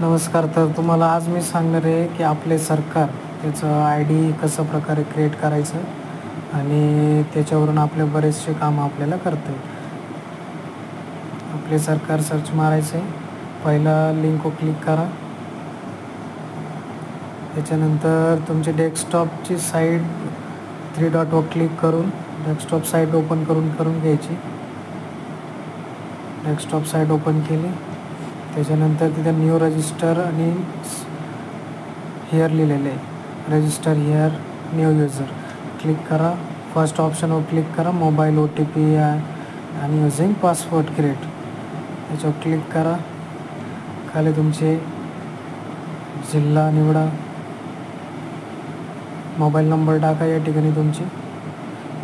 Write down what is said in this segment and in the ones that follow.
नमस्कार. तर तुम्हाला आज मी सांगणार आहे की आपले सरकार त्याचं आय डी कसं प्रकारे क्रिएट करायचं आणि त्याच्यावरून आपले बरेचसे कामं आपल्याला करता येईल. आपले सरकार सर्च मारायचं आहे. पहिला लिंकवर क्लिक करा. त्याच्यानंतर तुमची डेस्कटॉपची साईट 3 डॉटवर क्लिक करून डेस्कटॉप साईट ओपन करून घ्यायची. डेस्कटॉप साईट ओपन केली. त्याच्यानंतर तिथं न्यू रजिस्टर आणि हिअर लिहिलेलं आहे. Register here new user click करा. फर्स्ट ऑप्शनवर क्लिक करा. मोबाईल OTP आणि युझिंग पासवर्ड क्रिएट याच्यावर क्लिक करा. खाली तुमचे जिल्हा निवडा. मोबाईल नंबर टाका. या ठिकाणी तुमचे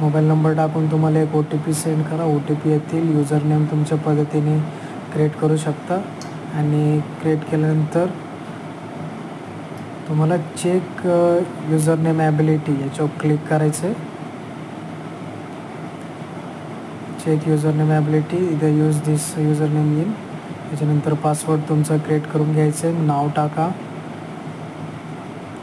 मोबाईल नंबर टाकून तुम्हाला एक OTP सेंड करा. OTP येतील. युजर नेम तुमच्या पद्धतीने क्रिएट करू शकता आणि क्रिएट केल्यानंतर तुम्हाला चेक युजर नेम ॲबिलिटी याच्यावर क्लिक करायचं आहे. चेक युजर नेम ॲबिलिटी इथं यूज दिस युजर नेम येईल. त्याच्यानंतर पासवर्ड तुमचं क्रिएट करून घ्यायचं आहे. नाव टाका.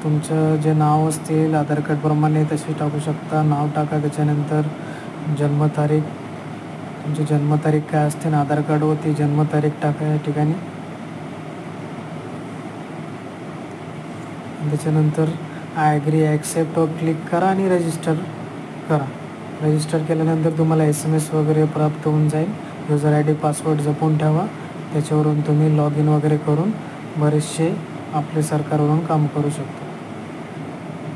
तुमचं जे नाव असतील आधार कार्डप्रमाणे तसे टाकू शकता. नाव टाका. त्याच्यानंतर जन्मतारीख तुमची जन्मतारीख काय असते ना आधार कार्डवरती जन्मतारीख टाका या ठिकाणी. त्याच्यानंतर आय ॲग्री ॲक्सेप्टवर क्लिक करा आणि रजिस्टर करा. रजिस्टर केल्यानंतर तुम्हाला SMS वगैरे प्राप्त होऊन जाईल. युजर ID पासवर्ड जपून ठेवा. त्याच्यावरून तुम्ही लॉग इन वगैरे करून बरेचसे आपले सरकारवरून काम करू शकता.